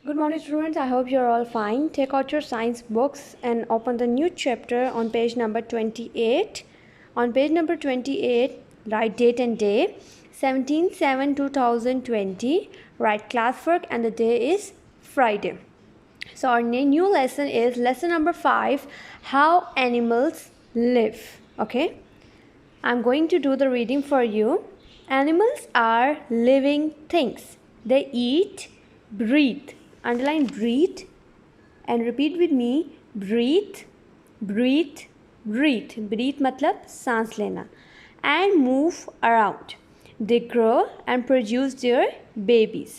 Good morning, students. I hope you're all fine. Take out your science books and open the new chapter on page number 28. On page number 28, write date and day. 17/7/2020. Write classwork and the day is Friday. So our new lesson is lesson number 5, how animals live. Okay. I'm going to do the reading for you. Animals are living things. They eat, breathe. Underline breathe and repeat with me. Breathe, breathe, breathe. Breathe मतलब सांस लेना. And move around. They grow and produce their babies.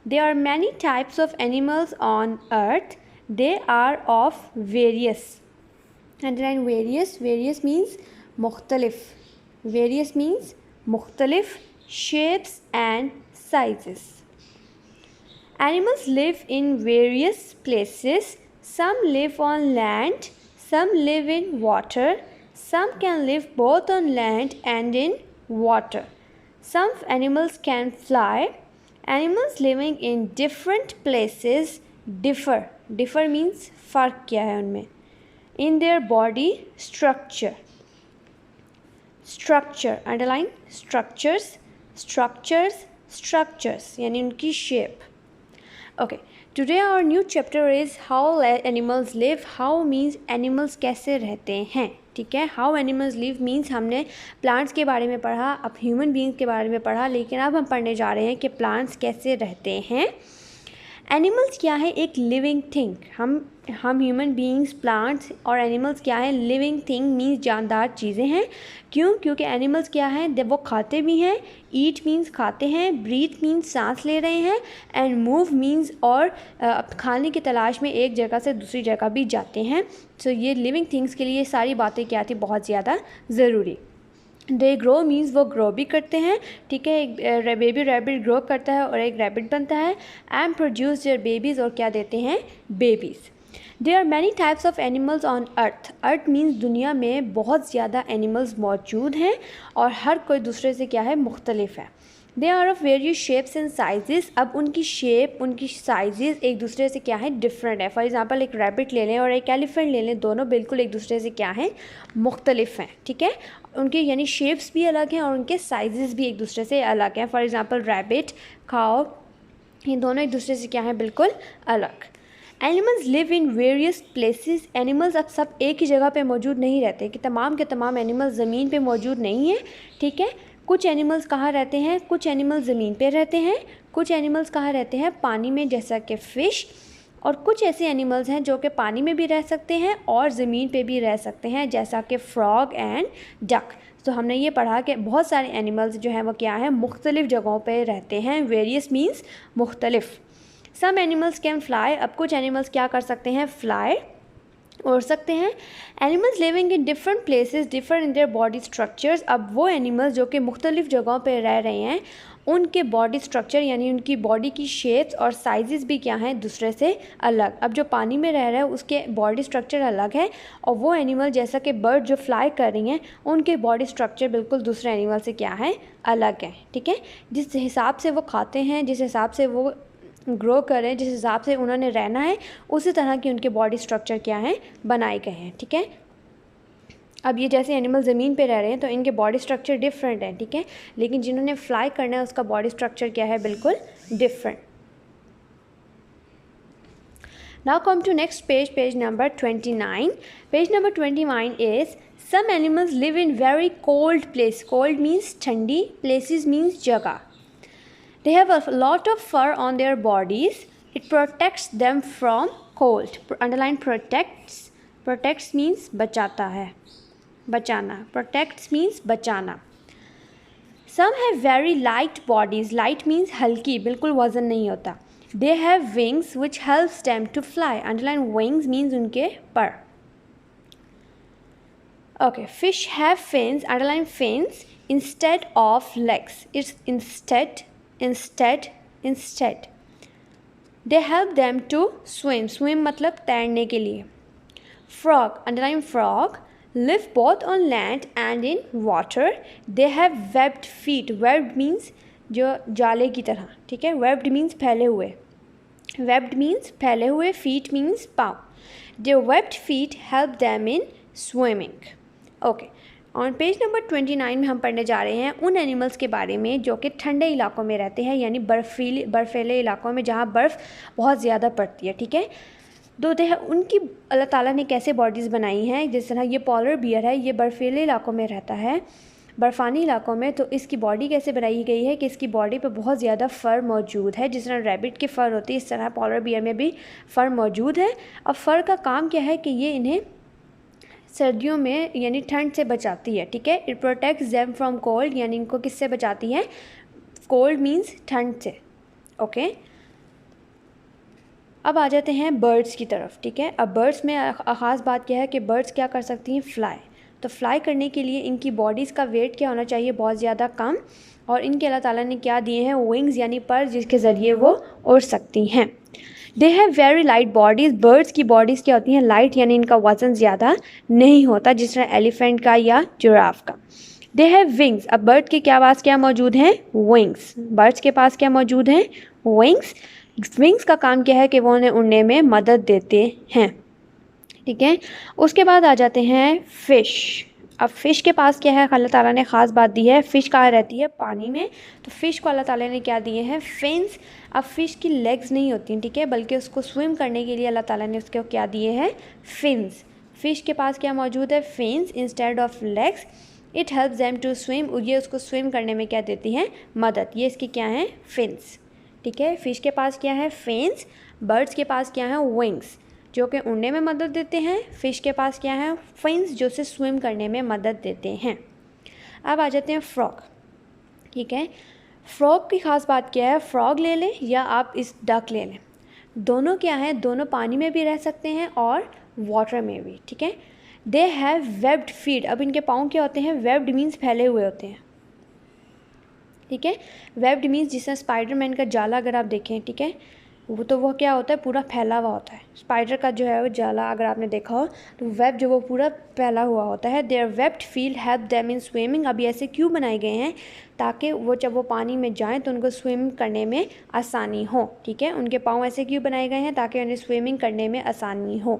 There are many types of animals on earth. They are of various. Underline various. Various means मुख्तलिफ. Various means मुख्तलिफ shapes and sizes. Animals live in various places. Some live on land, some live in water. Some can live both on land and in water. Some animals can fly. Animals living in different places differ. Differ means फ़र्क क्या है उनमें. In their body structure. Structure. Underline structures. Structures. Structures. यानी उनकी shape. Okay, today our new chapter is how animals live. How means animals कैसे रहते हैं. ठीक है. How animals live means हमने plants के बारे में पढ़ा, अब human beings के बारे में पढ़ा, लेकिन अब हम पढ़ने जा रहे हैं कि plants कैसे रहते हैं. एनिमल्स क्या है? एक लिविंग थिंग. हम ह्यूमन बीइंग्स, प्लांट्स और एनिमल्स क्या है? लिविंग थिंग मीन्स जानदार चीज़ें हैं. क्यों? क्योंकि एनिमल्स क्या हैं? वो खाते भी हैं. ईट मीन्स खाते हैं. ब्रीथ मीन्स सांस ले रहे हैं. एंड मूव मीन्स और खाने की तलाश में एक जगह से दूसरी जगह भी जाते हैं. सो ये लिविंग थिंग्स के लिए सारी बातें क्या थी? बहुत ज़्यादा ज़रूरी. दे ग्रो मीन्स वो ग्रो भी करते हैं. ठीक है. एक बेबी रैबिट ग्रो करता है और एक रैबिट बनता है. एंड प्रोड्यूस देयर बेबीज़ और क्या देते हैं? Babies. There are many types of animals on earth. Earth means दुनिया में बहुत ज़्यादा एनिमल्स मौजूद हैं और हर कोई दूसरे से क्या है? मुख्तलिफ है. They are of various shapes and sizes. अब उनकी शेप, उनकी साइजेस एक दूसरे से क्या है? डिफरेंट है. फॉर एग्जांपल एक रैबिट ले लें और एक एलिफेंट ले लें, दोनों बिल्कुल एक दूसरे से क्या है? मुख्तलिफ हैं. ठीक है. उनके यानी शेप्स भी अलग हैं और उनके साइजेस भी एक दूसरे से अलग हैं. फॉर एग्जांपल रैबिट, काऊ, ये दोनों एक दूसरे से क्या है? बिल्कुल अलग. Animals live in various places. Animals अब सब एक ही जगह पे मौजूद नहीं रहते कि तमाम के तमाम एनिमल्स ज़मीन पे मौजूद नहीं हैं. ठीक है. कुछ एनिमल्स कहाँ रहते हैं? कुछ एनिमल्स ज़मीन पे रहते हैं. कुछ एनिमल्स कहाँ रहते हैं? पानी में, जैसा कि फ़िश. और कुछ ऐसे एनिमल्स हैं जो कि पानी में भी रह सकते हैं और ज़मीन पे भी रह सकते हैं, जैसा कि फ्रॉग एंड डक. तो हमने ये पढ़ा कि बहुत सारे एनिमल्स जो हैं वो क्या है? मुख्तलिफ़ जगहों पे रहते हैं. वेरियस मीन्स मुख्तलिफ. Some animals can fly. अब कुछ एनिमल्स क्या कर सकते हैं? फ्लाई, उड़ सकते हैं. Animals living in different places differ in their body structures. अब वो एनिमल्स जो कि मुख्तलिफ़ जगहों पे रह रहे हैं, उनके बॉडी स्ट्रक्चर यानी उनकी बॉडी की शेप्स और साइजेस भी क्या हैं? दूसरे से अलग. अब जो पानी में रह रहा है उसके बॉडी स्ट्रक्चर अलग है और वो एनिमल जैसा कि बर्ड जो फ्लाई कर रही हैं, उनके बॉडी स्ट्रक्चर बिल्कुल दूसरे एनिमल से क्या है? अलग है. ठीक है. जिस हिसाब से वो खाते हैं, जिस हिसाब से वो ग्रो करें, जिस हिसाब से उन्होंने रहना है, उसी तरह की उनके बॉडी स्ट्रक्चर क्या हैं? बनाए गए हैं. ठीक है. अब ये जैसे एनिमल ज़मीन पे रह रहे हैं तो इनके बॉडी स्ट्रक्चर डिफरेंट है. ठीक है. लेकिन जिन्होंने फ्लाई करना है उसका बॉडी स्ट्रक्चर क्या है? बिल्कुल different. Now come to next page, page number 29. Page number 29 is some animals live in very cold place. Cold means ठंडी, प्लेसेस मीन्स जगह. They have a lot of fur on their bodies. It protects them from cold. Underline protects. Protects means बचाता है, बचाना. Protects means बचाना. Some have very light bodies. Light means हल्की, बिल्कुल वज़न नहीं होता. They have wings which helps them to fly. Underline wings means उनके पर. Okay, fish have fins. Underline fins instead of legs. It's instead. They help them to swim. Swim मतलब तैरने के लिए. Frog, underline frog, live both on land and in water. They have webbed feet. Webbed means जो जाले की तरह. ठीक है. Webbed means फैले हुए. वेब्ड मीन्स फैले हुए, फीट मीन्स पाँव. Their webbed feet help them in swimming. Okay, on page number 29 में हम पढ़ने जा रहे हैं उन एनिमल्स के बारे में जो कि ठंडे इलाकों में रहते हैं, यानी बर्फीले इलाकों में जहाँ बर्फ़ बहुत ज़्यादा पड़ती है. ठीक है, उनकी अल्लाह ताला ने कैसे बॉडीज़ बनाई हैं. जिस तरह ये पॉलर बियर है, ये बर्फीले इलाकों में रहता है, बर्फ़ानी इलाकों में. तो इसकी बॉडी कैसे बनाई गई है कि इसकी बॉडी पे बहुत ज़्यादा फ़र मौजूद है. जिस तरह रैबिट की फ़र होती है, इस तरह पॉलर बियर में भी फ़र मौजूद है. अब फ़र का काम क्या है कि ये इन्हें सर्दियों में यानी ठंड से बचाती है. ठीक है, it protects them from cold, यानी इनको किससे बचाती है? कोल्ड मीन्स ठंड से. ओके, अब आ जाते हैं बर्ड्स की तरफ. ठीक है, अब बर्ड्स में ख़ास बात क्या है कि बर्ड्स क्या कर सकती हैं? फ्लाई. तो फ्लाई करने के लिए इनकी बॉडीज़ का वेट क्या होना चाहिए? बहुत ज़्यादा कम. और इनके अल्लाह ताला ने क्या दिए हैं? विंग्स यानी पर, जिसके ज़रिए वो उड़ सकती हैं. They have very light bodies. Birds की बॉडीज़ क्या होती हैं? लाइट, यानी इनका वज़न ज़्यादा नहीं होता, जिस तरह एलिफेंट का या जिराफ का. They have wings. अब बर्ड के पास क्या मौजूद हैं? विंग्स. बर्ड्स के पास क्या मौजूद हैं? विंग्स. विंग्स का काम क्या है कि वो उन्हें उड़ने में मदद देते हैं. ठीक है, उसके बाद आ जाते हैं फ़िश. अब फ़िश के पास क्या है? अल्लाह ताला ने ख़ास बात दी है. फ़िश कहाँ रहती है? पानी में. तो फ़िश को अल्लाह ताला ने क्या दिए हैं? फिन्स. अब फ़िश की लेग्स नहीं होती, ठीक है, बल्कि उसको स्विम करने के लिए अल्लाह ताला ने उसको क्या दिए हैं? फिन्स. फ़िश के पास क्या मौजूद है? Fins instead of legs. It helps them to swim. ये उसको स्विम करने में क्या देती हैं? मदद. ये इसकी क्या हैं? फिन्स. ठीक है, फ़िश के पास क्या है? फिन्स. बर्ड्स के पास क्या है? विंग्स, जो कि उड़ने में मदद देते हैं. फ़िश के पास क्या है? फिन्स, जो से स्विम करने में मदद देते हैं. अब आ जाते हैं फ्रॉग. ठीक है, फ्रॉग की ख़ास बात क्या है? फ्रॉग ले लें या आप इस डक ले लें, दोनों क्या हैं? दोनों पानी में भी रह सकते हैं और वाटर में भी. ठीक है, दे हैव वेब्ड फीट. अब इनके पाँव क्या होते हैं? वेब्ड मीन्स फैले हुए होते हैं. ठीक है, वेब्ड मीन्स जिस तरह स्पाइडरमैन का जाला अगर आप देखें, ठीक है, वो क्या होता है? पूरा फैला हुआ होता है. स्पाइडर का जो है वो जाला अगर आपने देखा हो तो वेब जो वो पूरा फैला हुआ होता है. Their webbed feet help them in swimming. अभी ऐसे क्यों बनाए गए हैं? ताकि वो जब वो पानी में जाएं तो उनको स्विम करने में आसानी हो. ठीक है, उनके पाँव ऐसे क्यों बनाए गए हैं? ताकि उन्हें स्विमिंग करने में आसानी हो.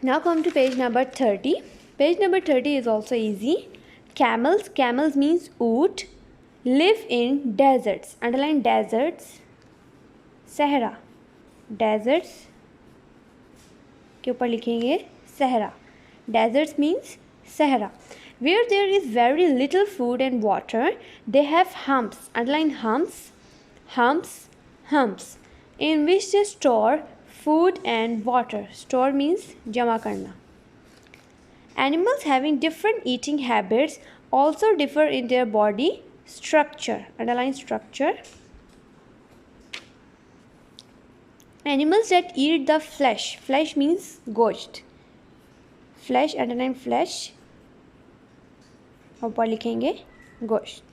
Now come to page number 30. Page number 30 is also easy. Camels. Camels means ऊँट. Live in deserts. Underline deserts. सहरा. Deserts के ऊपर लिखेंगे सहरा. Deserts means सहरा. Where there is very little food and water, they have humps. Underline humps. Humps. Humps. In which they store food and water. Store means जमा करना. Animals having different eating habits also differ in their body structure. Underline structure. Animals that eat the flesh. Flesh means gosht. Flesh, underline flesh. ऊपर लिखेंगे gosht.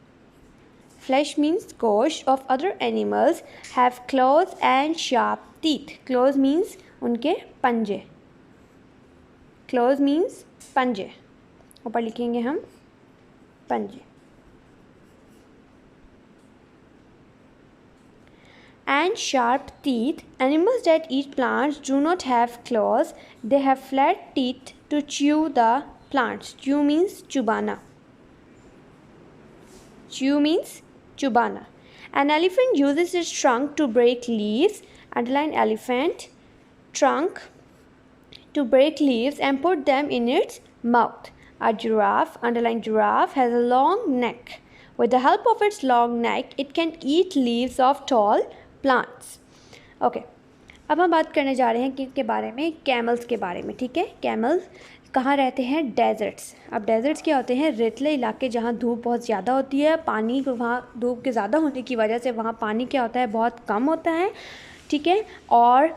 Flesh means gosht of other animals have claws and sharp teeth. Claws means उनके पंजे. Claws means पंजे. ऊपर लिखेंगे हम पंजे. And sharp teeth. Animals that eat plants do not have claws. They have flat teeth to chew the plants. Chew means chubana. Chew means chubana. An elephant uses its trunk to break leaves. Underline elephant. Trunk to break leaves and put them in its mouth. A giraffe, underline giraffe, has a long neck. With the help of its long neck, it can eat leaves of tall plants. Okay. अब हम बात करने जा रहे हैं किसके बारे में? कैमल्स के बारे में. ठीक है, कैमल्स कहाँ रहते हैं? डेजर्ट्स. अब डेजर्ट्स क्या होते हैं? रेतले इलाके जहाँ धूप बहुत ज़्यादा होती है. पानी वहाँ धूप के ज़्यादा होने की वजह से वहाँ पानी क्या होता है? बहुत कम होता है. ठीक है, और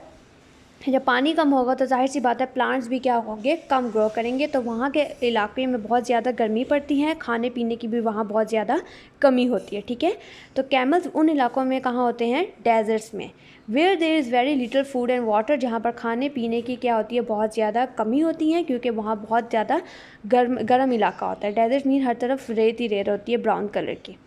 जब पानी कम होगा तो जाहिर सी बात है प्लांट्स भी क्या होंगे? कम ग्रो करेंगे. तो वहाँ के इलाके में बहुत ज़्यादा गर्मी पड़ती है. खाने पीने की भी वहाँ बहुत ज़्यादा कमी होती है. ठीक है, तो कैमल्स उन इलाकों में कहाँ होते हैं? डेजर्ट्स में. Where there is very little food and water. जहाँ पर खाने पीने की क्या होती है? बहुत ज़्यादा कमी होती है, क्योंकि वहाँ बहुत ज़्यादा गर्म इलाका होता है. डेजर्ट मीन हर तरफ रेत ही रेत होती है, ब्राउन कलर की.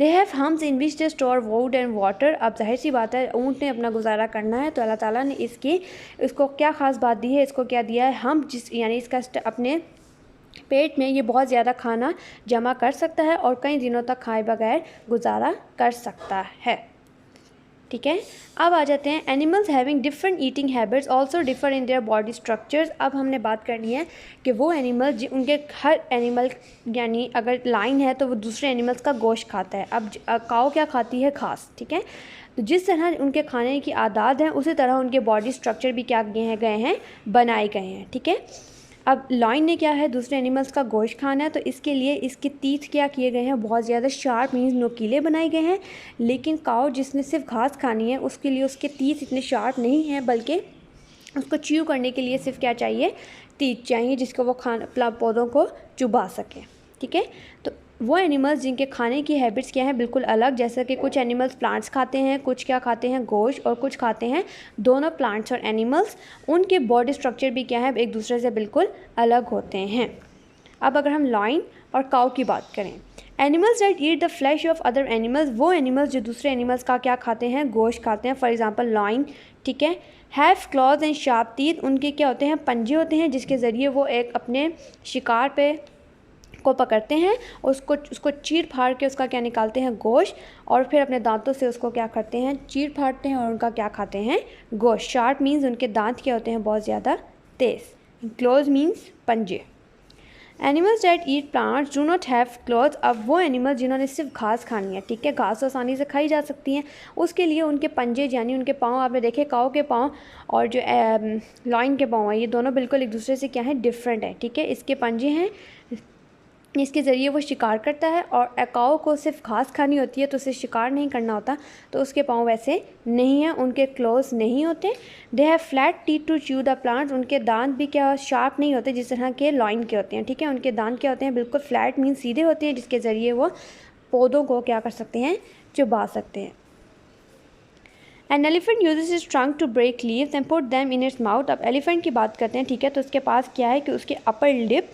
They have hums in which they store would and water. अब जाहिर सी बात है ऊँट ने अपना गुजारा करना है, तो अल्लाह ताला ने इसको क्या ख़ास बात दी है, इसको क्या दिया है, हम यानी इसका अपने पेट में ये बहुत ज़्यादा खाना जमा कर सकता है और कई दिनों तक खाए बगैर गुजारा कर सकता है। ठीक है, अब आ जाते हैं animals having different eating habits also differ in their body structures. अब हमने बात करनी है कि वो एनिमल उनके हर एनिमल यानी अगर लाइन है तो वो दूसरे एनिमल्स का गोश्त खाता है। अब काऊ क्या खाती है, घास। ठीक है, तो जिस तरह उनके खाने की आदत है उसी तरह उनके बॉडी स्ट्रक्चर भी क्या गए हैं बनाए गए हैं। ठीक है, अब लाइन ने क्या है दूसरे एनिमल्स का गोश्त खाना है, तो इसके लिए इसके तीथ क्या किए गए हैं, बहुत ज़्यादा शार्प मीन्स नोकीले बनाए गए हैं। लेकिन काऊ जिसने सिर्फ घास खानी है उसके लिए उसके तीथ इतने शार्प नहीं हैं, बल्कि उसको च्यू करने के लिए सिर्फ क्या चाहिए, तीथ चाहिए, जिसको वो पौधों को चुबा सके। ठीक है, तो वो एनिमल्स जिनके खाने की हैबिट्स क्या हैं बिल्कुल अलग, जैसे कि कुछ एनिमल्स प्लांट्स खाते हैं, कुछ क्या खाते हैं, गोश्त, और कुछ खाते हैं दोनों प्लांट्स और एनिमल्स। उनके बॉडी स्ट्रक्चर भी क्या है एक दूसरे से बिल्कुल अलग होते हैं। अब अगर हम लाइन और काऊ की बात करें, animals that eat the flash of other animals, वो एनिमल्स जो दूसरे एनिमल्स का क्या खाते हैं, गोश्त खाते हैं। फॉर एग्जांपल लाइन, ठीक है, have clause and sharp teeth, उनके क्या होते हैं, पंजे होते हैं, जिसके ज़रिए वो एक अपने शिकार पे को पकड़ते हैं, उसको चीर फाड़ के उसका क्या निकालते हैं, गोश्त, और फिर अपने दांतों से उसको क्या करते हैं, चीर फाड़ते हैं और उनका क्या खाते हैं, गोश्त। शार्प मीन्स उनके दांत क्या होते हैं, बहुत ज़्यादा तेज़। क्लोज मीन्स पंजे। Animals that eat plants do not have close, अब वो एनिमल जिन्होंने सिर्फ घास खानी है, ठीक है, घास आसानी से खाई जा सकती हैं, उसके लिए उनके पंजे यानी उनके पाँव, आपने देखे काऊ के पाँव और जो लाइन के पाँव हैं ये दोनों बिल्कुल एक दूसरे से क्या है, डिफरेंट है। ठीक है, इसके पंजे हैं, इसके ज़रिए वो शिकार करता है, और काऊ को सिर्फ घास खानी होती है तो उसे शिकार नहीं करना होता, तो उसके पाँव वैसे नहीं हैं, उनके क्लोज नहीं होते। They have flat teeth to chew the plants, उनके दांत भी क्या शार्प नहीं होते जिस तरह के लाइन के होते हैं। ठीक है, उनके दांत क्या होते हैं, बिल्कुल फ्लैट मीन सीधे होते हैं, जिसके ज़रिए वो पौधों को क्या कर सकते हैं, चुबा सकते हैं। An elephant uses its trunk to break leaves and put them in its mouth. अब एलिफेंट की बात करते हैं, ठीक है, तो उसके पास क्या है कि उसके अपर लिप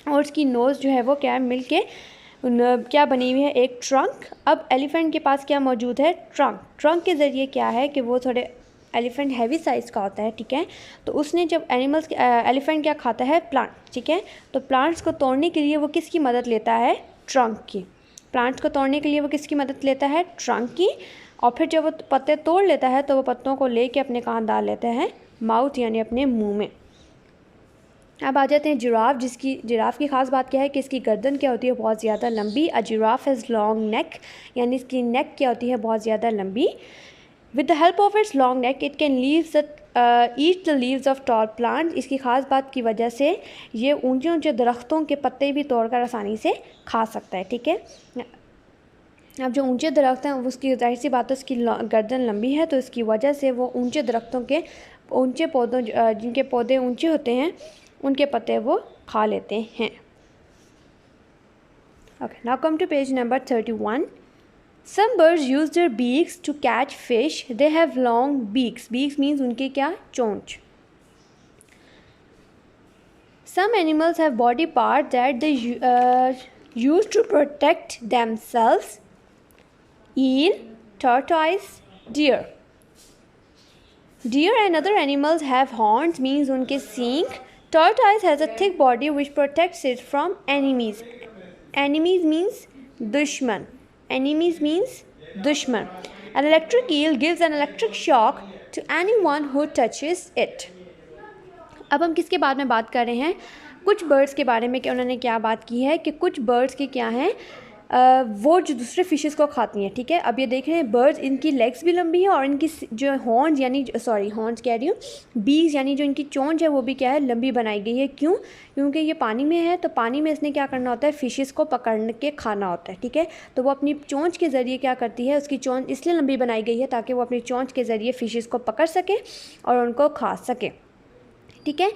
और उसकी नोज़ जो है वो क्या मिल के क्या बनी हुई है, एक ट्रंक। अब एलिफेंट के पास क्या मौजूद है, ट्रंक के ज़रिए क्या है कि वो थोड़े एलिफेंट हैवी साइज़ का होता है। ठीक है, तो उसने जब एलिफेंट क्या खाता है, प्लांट। ठीक है, तो प्लांट्स को तोड़ने के लिए वो किसकी मदद लेता है, ट्रंक की। प्लांट्स को तोड़ने के लिए वो किसकी मदद लेता है, ट्रंक की, और फिर जब वो पत्ते तोड़ लेता है तो वो पत्तों को लेके अपने कहाँ डाल लेता है, माउथ यानी अपने मुँह में। अब आ जाते हैं जिराफ, जिराफ की ख़ास बात क्या है कि इसकी गर्दन क्या होती है, बहुत ज़्यादा लंबी। अ जिराफ हैज़ लॉन्ग नेक, यानी इसकी नेक क्या होती है, बहुत ज़्यादा लंबी। With the help of its long neck it can eat the leaves of tall plant, इसकी ख़ास बात की वजह से ये ऊंचे ऊंचे दरख्तों के पत्ते भी तोड़कर आसानी से खा सकता है। ठीक है, अब जो ऊंचे दरख्त हैं उसकी जाहिर सी बात है उसकी गर्दन लंबी है, तो इसकी वजह से वो ऊंचे दरख्तों के ऊंचे पौधों जिनके पौधे ऊंचे होते हैं उनके पत्ते वो खा लेते हैं। Okay, now come to page number 31. Some birds use their beaks to catch fish. They have long beaks. Beaks means उनके क्या, चोंच। Some animals have body parts that they use to protect themselves. Eel, tortoise, deer. Deer and other animals have horns means उनके सींग। Tortoise has a thick body which protects it from enemies. Enemies means दुश्मन. Enemies means दुश्मन. An electric eel gives an electric shock to anyone who touches it. अब हम किसके बारे में बात कर रहे हैं, कुछ बर्ड्स के बारे में कि उन्होंने क्या बात की है कि कुछ बर्ड्स के क्या हैं, वो जो दूसरे फिशेस को खाती हैं। ठीक है, अब ये देख रहे हैं बर्ड्स, इनकी लेग्स भी लंबी है और इनकी जो हॉर्न्स यानी हॉर्न्स कह रही हूँ, बीज यानी जो इनकी चोंच है वो भी क्या है, लंबी बनाई गई है। क्यों, क्योंकि ये पानी में है, तो पानी में इसने क्या करना होता है, फिशेस को पकड़ के खाना होता है। ठीक है, तो वो अपनी चोंच के ज़रिए क्या करती है, उसकी चोंच इसलिए लंबी बनाई गई है ताकि वो अपनी चोंच के ज़रिए फिशेस को पकड़ सके और उनको खा सके। ठीक है,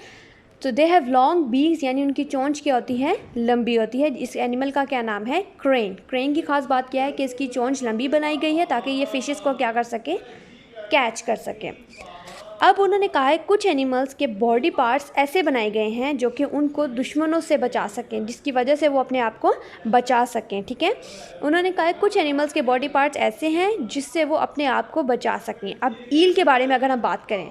तो दे हैव लॉन्ग बीक्स यानी उनकी चोंच क्या होती है, लंबी होती है। इस एनिमल का क्या नाम है, क्रेन। क्रेन की खास बात क्या है कि इसकी चोंच लंबी बनाई गई है ताकि ये फिशेस को क्या कर सके, कैच कर सके। अब उन्होंने कहा है कुछ एनिमल्स के बॉडी पार्ट्स ऐसे बनाए गए हैं जो कि उनको दुश्मनों से बचा सकें, जिसकी वजह से वो अपने आप को बचा सकें। ठीक है, उन्होंने कहा है कुछ एनिमल्स के बॉडी पार्ट्स ऐसे हैं जिससे वो अपने आप को बचा सकें। अब ईल के बारे में अगर हम बात करें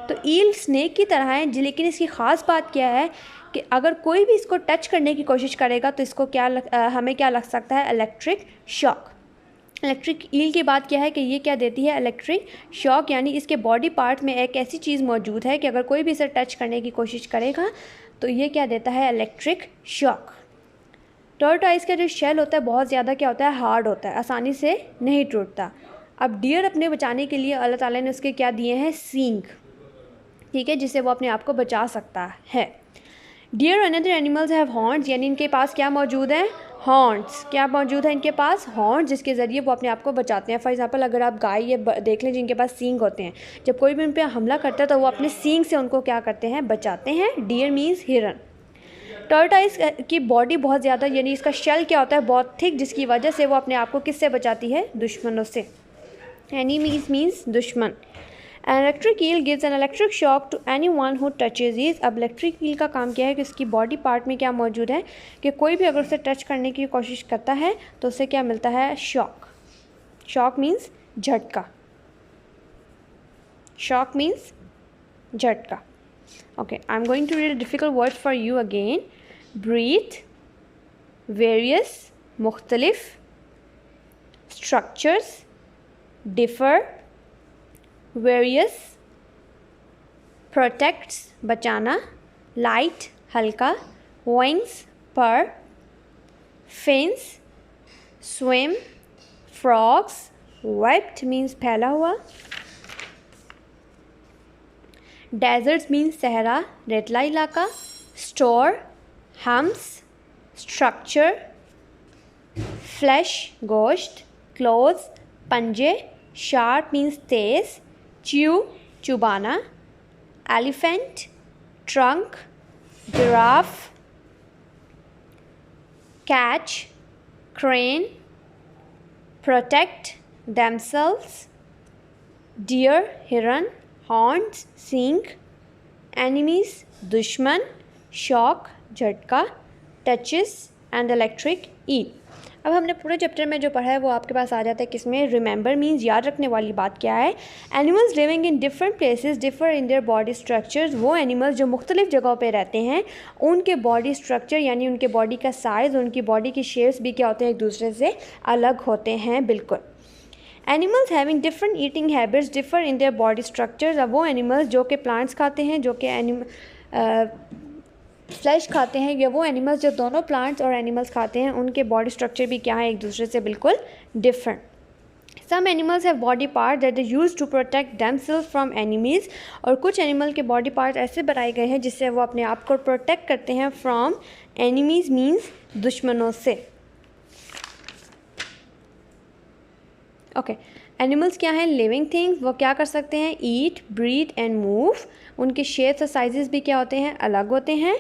तो ईल स्नेक की तरह है, लेकिन इसकी ख़ास बात क्या है कि अगर कोई भी इसको टच करने की कोशिश करेगा तो इसको हमें क्या लग सकता है, इलेक्ट्रिक शॉक। इलेक्ट्रिक ईल की बात क्या है कि ये क्या देती है, इलेक्ट्रिक शॉक, यानी इसके बॉडी पार्ट में एक ऐसी चीज़ मौजूद है कि अगर कोई भी इसे टच करने की कोशिश करेगा तो ये क्या देता है, इलेक्ट्रिक शॉक। टॉर्टोइस का जो शेल होता है बहुत ज़्यादा क्या होता है, हार्ड होता है, आसानी से नहीं टूटता। अब डियर अपने बचाने के लिए अल्लाह ताला ने उसके क्या दिए हैं, सींग, ठीक है, जिससे वो अपने आप को बचा सकता है। Deer another animals have horns, यानी इनके पास क्या मौजूद है, हॉर्न्स। क्या मौजूद है इनके पास, हॉर्न्स, जिसके ज़रिए वो अपने आप को बचाते हैं। फॉर एग्जांपल अगर आप गाय ये देख लें जिनके पास सींग होते हैं, जब कोई भी उन पर हमला करता है तो वो अपने सींग से उनको क्या करते हैं, बचाते हैं। डियर मीन्स हिरन। टॉर्टोइस की बॉडी बहुत ज़्यादा, यानी इसका शेल क्या होता है, बहुत थिक, जिसकी वजह से वो अपने आप को किससे बचाती है, दुश्मनों से। एनिमीज मीन्स दुश्मन। An electric eel gives an electric shock to anyone who touches it। अब इलेक्ट्रिक ईल का काम क्या है कि उसकी बॉडी पार्ट में क्या मौजूद है कि कोई भी अगर उसे टच करने की कोशिश करता है तो उसे क्या मिलता है, शॉक। शॉक मीन्स झटका, शॉक मीन्स झटका। Okay, I am going to read difficult word for you again. Breathe, various मुख्तलिफ, स्ट्रक्चर्स, डिफर, वेरियस, प्रोटेक्ट्स बचाना, लाइट हल्का, विंग्स पर, fins swim, frogs webbed means फैला हुआ, डेजर्ट्स मीन्स सहरा रेतला इलाका, स्टोर हम्स, स्ट्रक्चर फ्लैश गोश्त, क्लोज पंजे, शार्प मीन्स तेज, च्यू चुबाना, elephant trunk, giraffe catch, crane protect themselves, deer हिरन, हॉर्न्स सींग, एनिमीज दुश्मन, शॉक झटका, टचेस एंड इलेक्ट्रिक ईल। अब हमने पूरे चैप्टर में जो पढ़ा है वो आपके पास आ जाता है किसमें, रिमेंबर मीन्स याद रखने वाली बात क्या है। Animals living in different places differ in their body structures. वो एनिमल्स जो मुख्तलिफ जगहों पे रहते हैं उनके बॉडी स्ट्रक्चर यानी उनके बॉडी का साइज़, उनकी बॉडी के शेप्स भी क्या होते हैं, एक दूसरे से अलग होते हैं। बिल्कुल। Animals having different eating habits differ in their body structures. अब वो एनिमल्स जो कि प्लांट्स खाते हैं, जो कि फ्लैश खाते हैं, या वो एनिमल्स जो दोनों प्लांट्स और एनिमल्स खाते हैं, उनके बॉडी स्ट्रक्चर भी क्या है, एक दूसरे से बिल्कुल different. Some animals have body part that they use to protect themselves from enemies. और कुछ एनिमल के बॉडी पार्ट ऐसे बनाए गए हैं जिससे वो अपने आप को प्रोटेक्ट करते हैं फ्रॉम एनिमीज़ मीन्स दुश्मनों से। ओके, एनिमल्स क्या हैं, लिविंग थिंग्स। वो क्या कर सकते हैं, ईट ब्रीथ एंड मूव। उनके शेप्स और साइजेस भी क्या होते हैं, अलग होते हैं।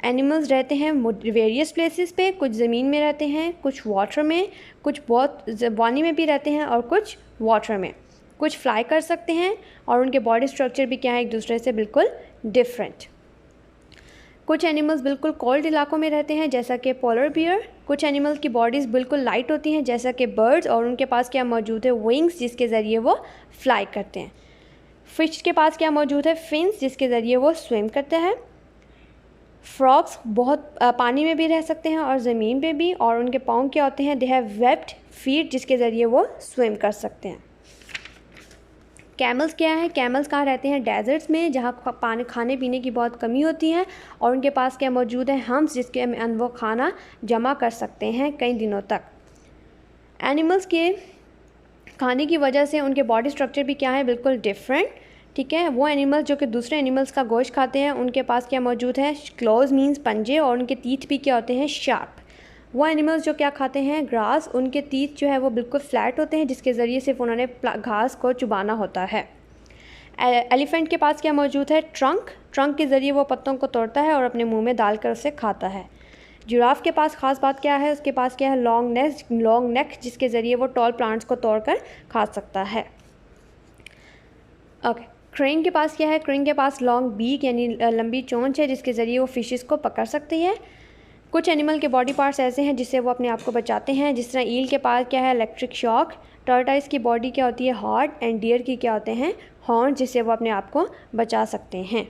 एनिमल्स रहते हैं वेरियस प्लेसेस पे, कुछ ज़मीन में रहते हैं, कुछ वाटर में, कुछ बहुत पानी में भी रहते हैं और कुछ वाटर में। कुछ फ्लाई कर सकते हैं और उनके बॉडी स्ट्रक्चर भी क्या है, एक दूसरे से बिल्कुल डिफरेंट। कुछ एनिमल्स बिल्कुल कोल्ड इलाकों में रहते हैं जैसा कि पोलर बियर। कुछ एनिमल्स की बॉडीज़ बिल्कुल लाइट होती हैं जैसा कि बर्ड्स, और उनके पास क्या मौजूद है, विंग्स, जिसके ज़रिए वो फ्लाई करते हैं। फिश के पास क्या मौजूद है, फिन्स, जिसके ज़रिए वो स्विम करते हैं। फ्रॉग्स बहुत पानी में भी रह सकते हैं और ज़मीन पे भी, और उनके पाँव क्या होते हैं, दे हैव वेब्ड फीट, जिसके ज़रिए वो स्विम कर सकते हैं। कैमल्स क्या है, कैमल्स कहाँ रहते हैं, डेजर्ट्स में, जहाँ पानी खाने पीने की बहुत कमी होती है, और उनके पास क्या मौजूद है, हम्स, जिसके अंदर वो खाना जमा कर सकते हैं कई दिनों तक। एनिमल्स के खाने की वजह से उनके बॉडी स्ट्रक्चर भी क्या है, बिल्कुल डिफरेंट। ठीक है, वो एनिमल्स जो कि दूसरे एनिमल्स का गोश्त खाते हैं उनके पास क्या मौजूद है, क्लोज मीन्स पंजे, और उनके टीथ भी क्या होते हैं, शार्प। वो एनिमल्स जो क्या खाते हैं, ग्रास, उनके टीथ जो है वो बिल्कुल फ्लैट होते हैं, जिसके ज़रिए सिर्फ उन्होंने घास को चुबाना होता है। एलिफेंट के पास क्या मौजूद है, ट्रंक, ट्रंक के ज़रिए वो पत्तों को तोड़ता है और अपने मुंह में डालकर उसे खाता है। जिराफ के पास ख़ास बात क्या है, उसके पास क्या है, लॉन्ग नेक, जिसके ज़रिए वो टॉल प्लांट्स को तोड़कर खा सकता है। ओके, क्रेन के पास क्या है? क्रेन के पास लॉन्ग बीक यानी लंबी चोंच है जिसके ज़रिए वो फिशेस को पकड़ सकती है। कुछ एनिमल के बॉडी पार्ट्स ऐसे हैं जिससे वो अपने आप को बचाते हैं, जिस तरह ईल के पास क्या है? Electric shock. टर्टाइस की बॉडी क्या होती है? हार्ड। एंड डियर की क्या होते हैं? हॉर्न, जिससे वो अपने आप को बचा सकते हैं।